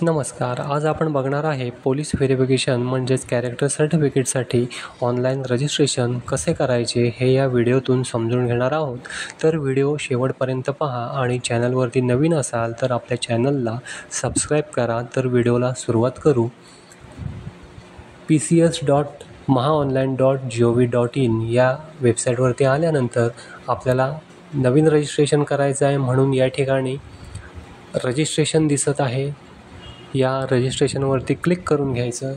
नमस्कार. आज आपण बघणार आहे पोलीस व्हेरिफिकेशन म्हणजेच कॅरेक्टर सर्टिफिकेटसाठी ऑनलाईन रजिस्ट्रेशन कसे करायचे हे या व्हिडिओतून समजून घेणार आहोत. तर व्हिडिओ शेवटपर्यंत पहा आणि चॅनलवरती नवीन असाल तर आपल्या चॅनलला सबस्क्राईब करा. तर व्हिडिओला सुरुवात करू. pcs.mahaonline.gov.in या वेबसाईटवरती आल्यानंतर आपल्याला नवीन रजिस्ट्रेशन करायचं आहे म्हणून या ठिकाणी रजिस्ट्रेशन दिसत आहे. या रजिस्ट्रेशनवरती क्लिक करून घ्यायचं.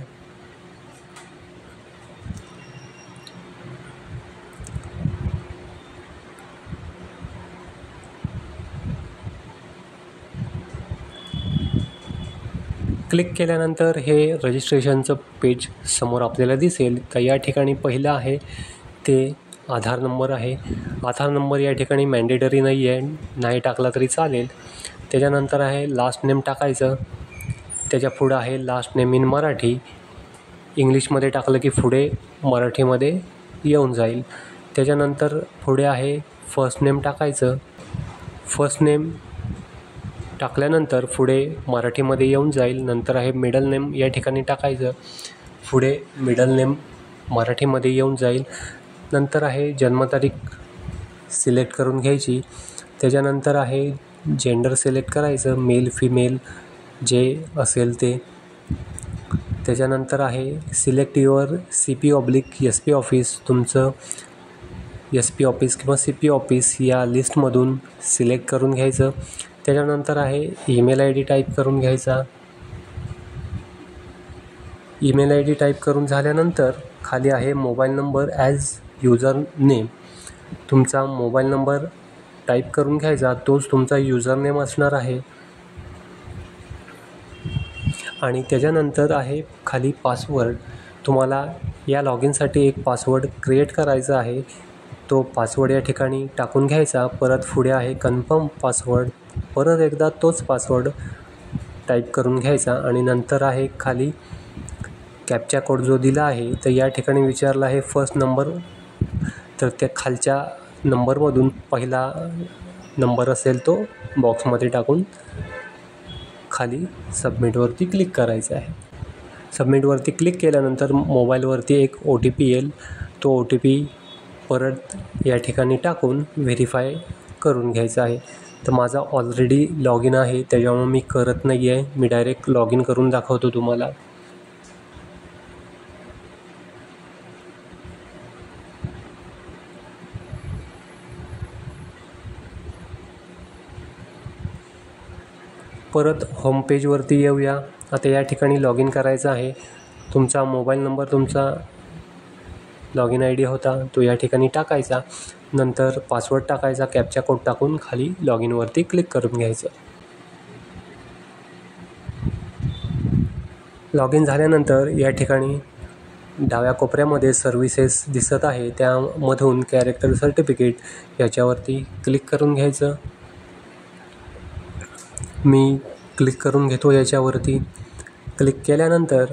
क्लिक केल्यानंतर हे रजिस्ट्रेशनचं पेज समोर आपल्याला दिसेल. तर या ठिकाणी पहिलं आहे ते आधार नंबर आहे. आधार नंबर या ठिकाणी मॅन्डेटरी नाही आहे, नाही टाकला तरी चालेल. त्याच्यानंतर आहे लास्ट नेम टाकायचं. त्याच्या पुढं आहे लास्ट नेम इन मराठी. इंग्लिशमध्ये टाकलं की पुढे मराठीमध्ये येऊन जाईल. त्याच्यानंतर पुढे आहे फर्स्ट नेम टाकायचं. फर्स्ट नेम टाकल्यानंतर पुढे मराठीमध्ये येऊन जाईल. नंतर आहे मिडल नेम या ठिकाणी टाकायचं. पुढे मिडल नेम मराठीमध्ये येऊन जाईल. नंतर आहे जन्मतारीख सिलेक्ट करून घ्यायची. त्याच्यानंतर आहे जेंडर सिलेक्ट करायचं, मेल फिमेल जे असेल ते. त्याच्यानंतर आहे सिलेक्ट युअर CP/SP ऑफिस. तुमचं SP ऑफिस किंवा CP ऑफिस या लिस्टमधून सिलेक्ट करून घ्यायचं. त्याच्यानंतर आहे ईमेल ID टाईप करून घ्यायचा. ईमेल ID टाईप करून झाल्यानंतर खाली आहे mobile number as user name. तुमचा मोबाईल नंबर टाईप करून घ्यायचा, तोच तुमचा युजर नेम असणार आहे. आणि त्याच्यानंतर आहे खाली पासवर्ड. तुम्हाला या लॉग इनसाठी एक पासवर्ड क्रिएट करायचा आहे. तो पासवर्ड या ठिकाणी टाकून घ्यायचा. परत पुढे आहे कन्फर्म पासवर्ड. परत एकदा तोच पासवर्ड टाईप करून घ्यायचा. आणि नंतर आहे खाली कॅप्चा कोड जो दिला आहे तर या ठिकाणी विचारला आहे फर्स्ट नंबर. तर त्या खालच्या नंबरमधून पहिला नंबर असेल तो बॉक्समध्ये टाकून खाली सबमिटवरती क्लिक करायचं आहे. सबमिटवरती क्लिक केल्यानंतर मोबाईलवरती एक OTP येईल. तो OTP परत या ठिकाणी टाकून व्हेरीफाय करून घ्यायचा आहे. तर माझा ऑलरेडी लॉग इन आहे त्याच्यामुळे मी करत नाही आहे. मी डायरेक्ट लॉग इन करून दाखवतो तुम्हाला. परत होम पेजवरती येऊया. आता या ठिकाणी लॉग इन करायचं आहे. तुमचा मोबाईल नंबर, तुमचा लॉग इन ID होता तो या ठिकाणी टाकायचा. नंतर पासवर्ड टाकायचा. कॅप्चा कोड टाकून खाली लॉग इनवरती क्लिक करून घ्यायचं. लॉग इन झाल्यानंतर या ठिकाणी डाव्या कोपऱ्यामध्ये सर्व्हिसेस दिसत आहे. त्यामधून कॅरेक्टर सर्टिफिकेट याच्यावरती क्लिक करून घ्यायचं. मी क्लिक करून घेतो याच्यावरती. क्लिक केल्यानंतर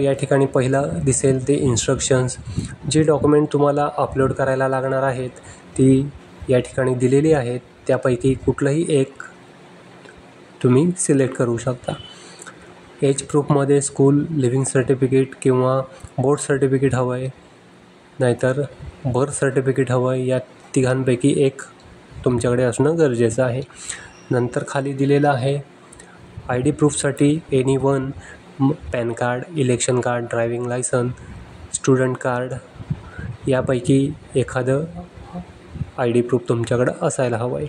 या ठिकाणी पहिला दिसेल ते इन्स्ट्रक्शन्स. जे डॉक्युमेंट तुम्हाला अपलोड करायला लागणार आहेत ती या ठिकाणी दिलेली आहेत. त्यापैकी कुठलंही एक तुम्ही सिलेक्ट करू शकता. एज प्रूफमध्ये स्कूल लिव्हिंग सर्टिफिकेट किंवा बोर्ड सर्टिफिकेट हवं आहे, नाहीतर बर्थ सर्टिफिकेट हवं आहे. या तिघांपैकी एक तुमच्याकडे असणं गरजेचं आहे. नंतर खाली दिलेलं आहे ID प्रूफसाठी anyone, PAN card, election card, driving licence, student card यापैकी एखादं ID प्रूफ तुमच्याकडं असायला हवं आहे.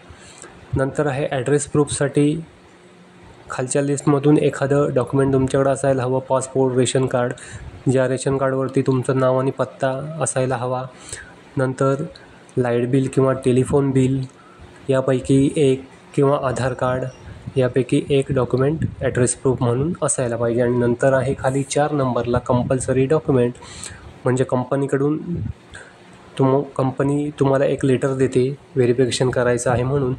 नंतर आहे ॲड्रेस प्रूफसाठी खालच्या लिस्टमधून एखादं डॉक्युमेंट तुमच्याकडं असायला हवं. पासपोर्ट, रेशन कार्ड, ज्या रेशन कार्डवरती तुमचं नाव आणि पत्ता असायला हवा. नंतर लाईट बिल किंवा टेलिफोन बिल यापैकी एक, किंवा आधार कार्ड यापैकी एक डॉक्युमेंट ॲड्रेस प्रूफ म्हणून असायला पाहिजे. आणि नंतर आहे खाली 4 नंबरला कंपल्सरी डॉक्युमेंट. म्हणजे कंपनीकडून कंपनी तुम्हाला एक लेटर देते व्हेरिफिकेशन करायचं आहे म्हणून.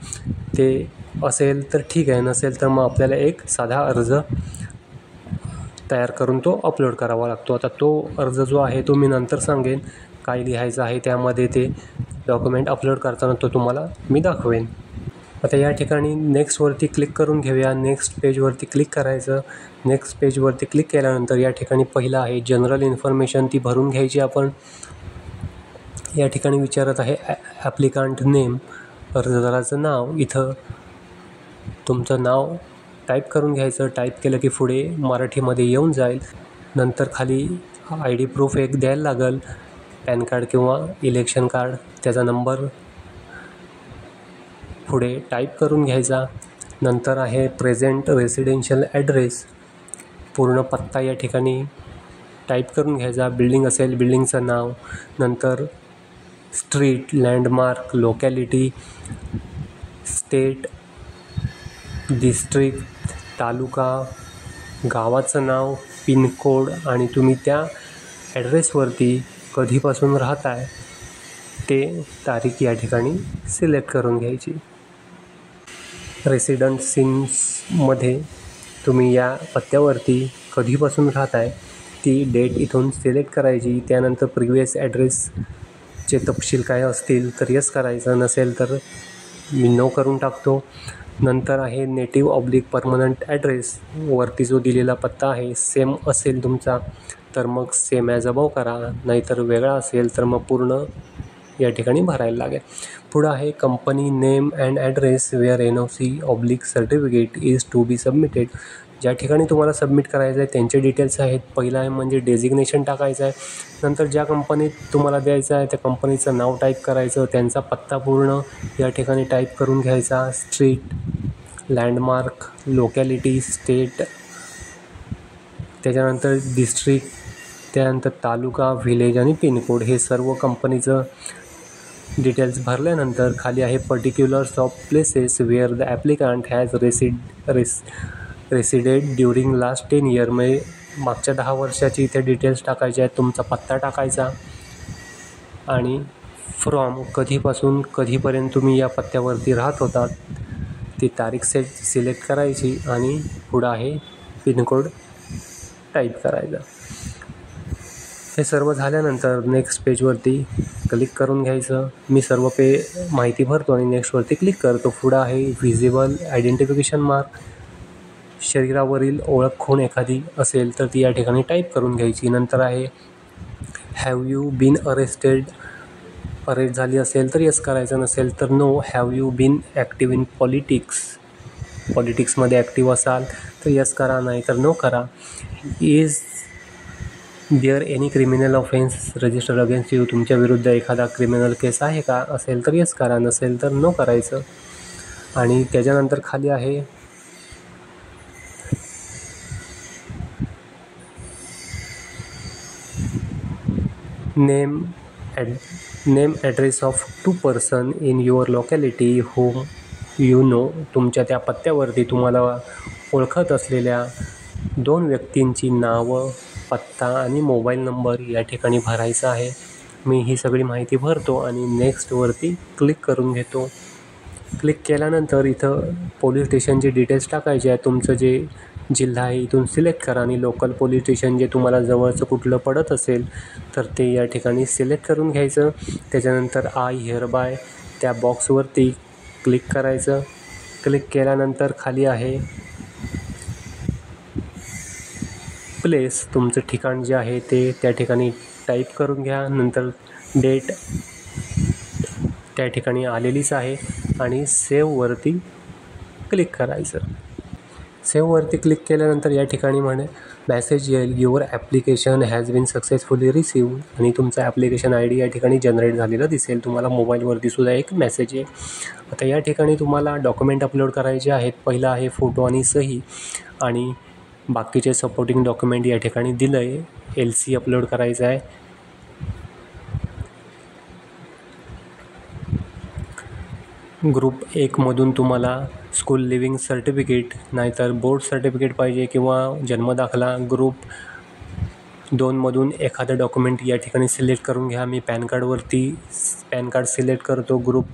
ते असेल तर ठीक आहे, नसेल तर मग आपल्याला एक साधा अर्ज तयार करून तो अपलोड करावा लागतो. आता तो अर्ज जो आहे तो मी नंतर सांगेन. काय लिहायचं आहे त्यामध्ये ते डॉक्युमेंट अपलोड करताना तो तुम्हाला मी दाखवेन. आता या ठिकाणी नेक्स्टवरती क्लिक करून घेऊया. नेक्स्ट पेजवरती क्लिक करायचं. नेक्स्ट पेजवरती क्लिक केल्यानंतर या ठिकाणी पहिलं आहे जनरल इन्फॉर्मेशन, ती भरून घ्यायची आपण. या ठिकाणी विचारत आहे ॲप्लिकांट नेम, अर्जदाराचं नाव. इथं तुमचं नाव टाईप करून घ्यायचं. टाईप केलं की पुढे मराठीमध्ये येऊन जाईल. नंतर खाली ID प्रूफ एक द्यायला लागेल, पॅन कार्ड किंवा इलेक्शन कार्ड, त्याचा नंबर पुढे टाईप करून घ्यायचा. नंतर आहे प्रेझेंट रेसिडेन्शियल ॲड्रेस, पूर्ण पत्ता या ठिकाणी टाईप करून घ्यायचा. बिल्डिंग असेल बिल्डिंगचं नाव. नंतर street, landmark, locality, state, district, taluka, गावाचं नाव, पिनकोड आणि तुम्ही त्या ॲड्रेसवरती कधीपासून राहताय ते तारीख या ठिकाणी सिलेक्ट करून घ्यायची. रेसिडंट सिम्समध्ये तुम्ही या पत्त्यावरती कधीपासून राहताय ती डेट इथून सिलेक्ट करायची. त्यानंतर प्रिव्हियस ॲड्रेसचे तपशील काय असतील तर यस करायचं, नसेल तर मी नो करून टाकतो. नंतर आहे नेटिव्ह/परमनंट ॲड्रेस, वरती जो दिलेला पत्ता आहे सेम असेल तुमचा तर मग सेम ॲज अबव करा, नाहीतर वेगळा असेल तर मग पूर्ण या ठिकाणी भरायला लागेल. पुढं आहे company name and address where NOC certificate is to be submitted. ज्या ठिकाणी तुम्हाला सबमिट करायचं आहे त्यांचे डिटेल्स आहेत. पहिला आहे म्हणजे डेझिग्नेशन टाकायचं आहे. नंतर ज्या कंपनीत तुम्हाला द्यायचं आहे त्या कंपनीचं नाव टाईप करायचं, त्यांचा पत्ता पूर्ण या ठिकाणी टाईप करून घ्यायचा. स्ट्रीट, लँडमार्क, लोकॅलिटी, स्टेट, त्याच्यानंतर डिस्ट्रिक्ट, त्यानंतर तालुका, व्हिलेज आणि पिनकोड, हे सर्व कंपनीचं डिटेल्स भरल्यानंतर खाली आहे particulars of places where the applicant has resided during last 10 years. म्हणजे मागच्या 10 वर्षाची इथे डिटेल्स टाकायचे आहेत. तुमचा पत्ता टाकायचा आणि फ्रॉम कधीपासून कधीपर्यंत तुम्ही या पत्त्यावरती राहत होतात ती तारीख सिलेक्ट करायची आणि पुढं आहे पिनकोड टाईप करायचा. हे सर्व झाल्यानंतर नेक्स्ट पेजवरती क्लिक करून घ्यायचं. मी सर्व माहिती भरतो आणि नेक्स्टवरती क्लिक करतो. पुढं आहे व्हिजिबल आयडेंटिफिकेशन मार्क, शरीरावरील ओळख खूण एखादी असेल तर ती या ठिकाणी टाईप करून घ्यायची. नंतर आहे have you been arrested, arrest झाली असेल तर यस करायचं, नसेल तर no. Have you been active in पॉलिटिक्समध्ये ॲक्टिव्ह असाल तर यस करा, नाही तर नो करा. Is there any criminal offence registered against you, तुमच्या विरुद्ध एखादा क्रिमिनल केस आहे का, असेल तर यस करा, नसेल तर नो करायचं. आणि त्याच्यानंतर खाली आहे name address of 2 person in your locality home you know, तुमच्या त्या पत्त्यावरती तुम्हाला ओळखत असलेल्या 2 व्यक्तींची नावं, पत्ता आणि मोबाईल नंबर या ठिकाणी भरायचा आहे. मी ही सगळी माहिती भरतो आणि नेक्स्टवरती क्लिक करून घेतो. क्लिक केल्यानंतर इथं पोलीस स्टेशनचे डिटेल्स टाकायचे आहे. तुमचं जे जिल्हा आहे इथून सिलेक्ट करा आणि लोकल पोलीस स्टेशन जे तुम्हाला जवळचं कुठलं पडत असेल तर ते या ठिकाणी सिलेक्ट करून घ्यायचं. त्याच्यानंतर आय हिअरबाय त्या बॉक्सवरती क्लिक करायचं. क्लिक केल्यानंतर खाली आहे प्लेस, तुमचं ठिकाण जे आहे ते त्या ठिकाणी टाईप करून घ्या. नंतर डेट त्या ठिकाणी आलेलीच आहे आणि सेव्हवरती क्लिक करायचं. सेव्हवरती क्लिक केल्यानंतर या ठिकाणी मॅसेज येईल, your application has been successfully received, आणि तुमचा ॲप्लिकेशन ID या ठिकाणी जनरेट झालेलं दिसेल तुम्हाला. मोबाईलवरती सुद्धा एक मेसेज येईल. आता या ठिकाणी तुम्हाला डॉक्युमेंट अपलोड करायचे आहेत. पहिलं आहे फोटो आणि सही, आणि बाकीचे सपोर्टिंग डॉक्युमेंट या ठिकाणी दिलं आहे. LC अपलोड करायचं आहे. ग्रुप 1मधून तुम्हाला स्कूल लिव्हिंग सर्टिफिकेट, नाहीतर बोर्ड सर्टिफिकेट पाहिजे किंवा जन्मदाखला. ग्रुप 2मधून एखादं डॉक्युमेंट या ठिकाणी सिलेक्ट करून घ्या. मी पॅन कार्ड सिलेक्ट करतो. ग्रुप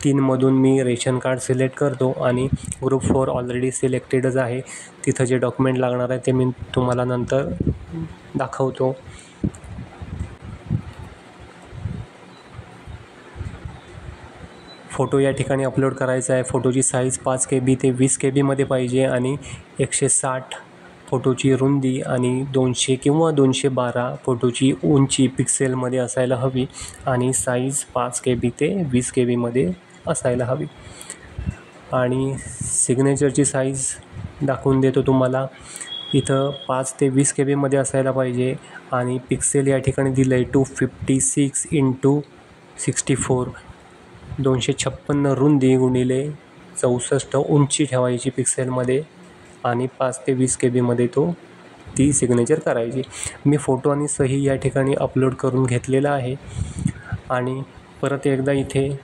3मधून मी रेशन कार्ड सिलेक्ट करतो आणि ग्रुप 4 ऑलरेडी सिलेक्टेडच आहे. तिथं जे डॉक्युमेंट लागणार आहे ते मी तुम्हाला नंतर दाखवतो. फोटो या ठिकाणी अपलोड करायचा आहे. फोटोची साईज 5 KB ते 20 KBमध्ये पाहिजे आणि 160 फोटोची रुंदी आणि 200 किंवा 212 फोटोची उंची पिक्सेलमध्ये असायला हवी आणि साईज 5 KB ते 20 KBमध्ये असायला हवी. आणि सिग्नेचरची साईज दाखवून देतो तुम्हाला. इथं 5 ते 20 KBमध्ये असायला पाहिजे आणि पिक्सेल या ठिकाणी दिलं आहे 256x64. 256 रुंदी गुणिले 64 उंची ठेवायची पिक्सेलमध्ये आणि 5 ते 20 KBमध्ये ती सिग्नेचर करायची. मी फोटो आणि सही या ठिकाणी अपलोड करून घेतलेला आहे. आणि परत एकदा इथे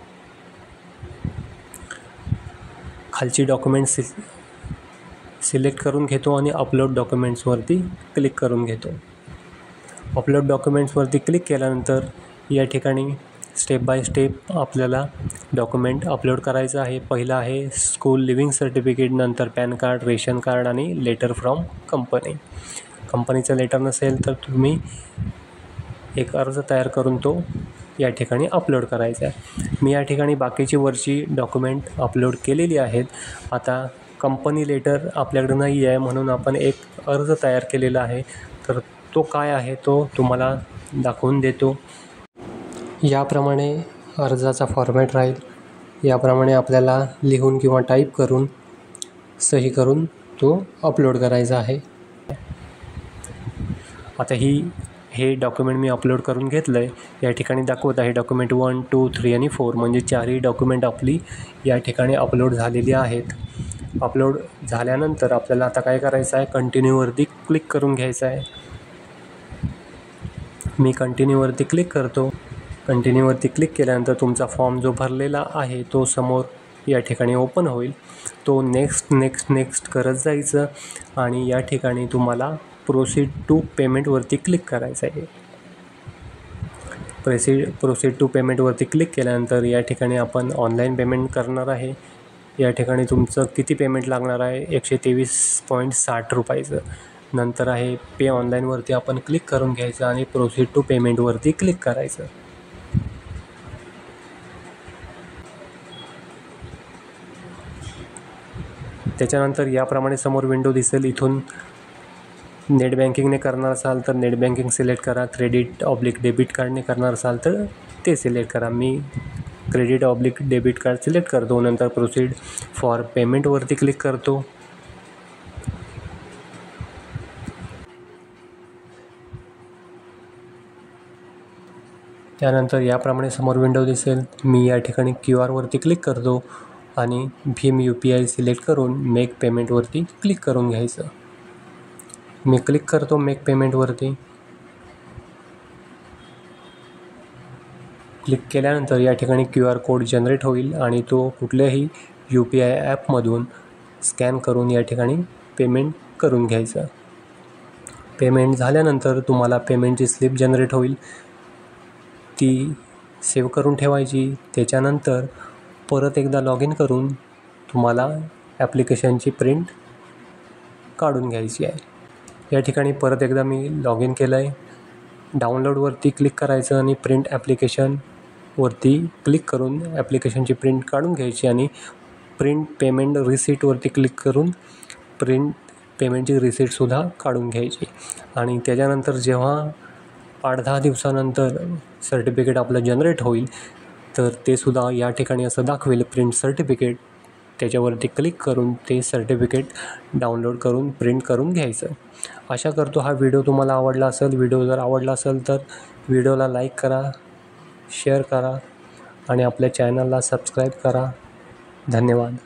खालची डॉक्युमेंट्स सिलेक्ट करून घेतो आणि अपलोड डॉक्युमेंट्सवरती क्लिक करून घेतो. अपलोड डॉक्युमेंट्सवरती क्लिक केल्यानंतर या ठिकाणी स्टेप बाय स्टेप आपल्याला डॉक्युमेंट अपलोड करायचं आहे. पहिलं आहे स्कूल लिव्हिंग सर्टिफिकेट, नंतर पॅन कार्ड, रेशन कार्ड आणि लेटर फ्रॉम कंपनी. कंपनीचं लेटर नसेल तर तुम्ही एक अर्ज तयार करून तो या ठिकाणी अपलोड करायचा आहे. मी या ठिकाणी बाकीची वरची डॉक्युमेंट अपलोड केलेली आहेत. आता कंपनी लेटर आपल्याकडे नाही आहे म्हणून आपण एक अर्ज तयार केलेला आहे. तर तो काय आहे तो तुम्हाला दाखवून देतो. याप्रमाणे अर्जाचा फॉर्मॅट राहील. याप्रमाणे आपल्याला लिहून किंवा टाईप करून सही करून तो अपलोड करायचा आहे. आता हे डॉक्युमेंट मी अपलोड करून घेतलं आहे. या ठिकाणी दाखवत आहे डॉक्युमेंट 1, 2, 3 आणि 4 म्हणजे 4ही डॉक्युमेंट आपली या ठिकाणी अपलोड झालेली आहेत. अपलोड झाल्यानंतर आपल्याला आता काय करायचं आहे, कंटिन्यूवरती क्लिक करून घ्यायचं आहे. मी कंटिन्यूवरती क्लिक करतो. कंटिन्यूवरती क्लिक केल्यानंतर तुमचा फॉर्म जो भरलेला आहे तो समोर या ठिकाणी ओपन होईल. तो नेक्स्ट करत जायचं आणि या ठिकाणी तुम्हाला प्रोसीड टू पेमेंटवरती क्लिक करायचं आहे. प्रोसीड टू पेमेंटवरती क्लिक केल्यानंतर या ठिकाणी आपण ऑनलाईन पेमेंट करणार आहे. या ठिकाणी तुमचं किती पेमेंट लागणार आहे, 123.60 रुपयाचं. नंतर आहे पे ऑनलाईनवरती आपण क्लिक करून घ्यायचं आणि प्रोसीड टू पेमेंटवरती क्लिक करायचं. त्याच्यानंतर याप्रमाणे समोर विंडो दिसेल. इथून नेट बँकिंगने करणार असाल तर नेट बँकिंग सिलेक्ट करा. क्रेडिट/डेबिट कार्डने करणार असाल तर ते सिलेक्ट करा. मी क्रेडिट/डेबिट कार्ड सिलेक्ट करतो. नंतर प्रोसीड फॉर पेमेंटवरती क्लिक करतो. त्यानंतर याप्रमाणे समोर विंडो दिसेल. मी या ठिकाणी QR वरती क्लिक करतो आणि भीम UPI सिलेक्ट करून मेक पेमेंटवरती क्लिक करून घ्यायचं. मी क्लिक करतो मेक पेमेंटवरती. क्लिक केल्यानंतर या ठिकाणी QR कोड जनरेट होईल आणि तो कुठल्याही UPI ॲपमधून स्कॅन करून या ठिकाणी पेमेंट करून घ्यायचं. पेमेंट झाल्यानंतर तुम्हाला पेमेंटची स्लिप जनरेट होईल. ती सेव्ह करून ठेवायची. त्याच्यानंतर परत एकदा लॉग इन करून तुम्हाला ॲप्लिकेशनची प्रिंट काढून घ्यायची आहे. या ठिकाणी परत एकदा मी लॉग इन केलं आहे. डाउनलोडवरती क्लिक करायचं आणि प्रिंट ॲप्लिकेशनवरती क्लिक करून ॲप्लिकेशनची प्रिंट काढून घ्यायची आणि प्रिंट पेमेंट रिसीटवरती क्लिक करून प्रिंट पेमेंटची रिसीटसुद्धा काढून घ्यायची. आणि त्याच्यानंतर जेव्हा 8-10 दिवसानंतर सर्टिफिकेट आपलं जनरेट होईल तर ते सुद्धा या ठिकाणी असं दाखवेल प्रिंट सर्टिफिकेट. त्याच्यावरती क्लिक करून ते सर्टिफिकेट डाउनलोड करून प्रिंट करून घ्यायचं. आशा करतो हा व्हिडिओ तुम्हाला आवडला असेल. व्हिडिओ जर आवडला असेल तर व्हिडिओला लाईक करा, शेअर करा आणि आपल्या चॅनलला सबस्क्राईब करा. धन्यवाद.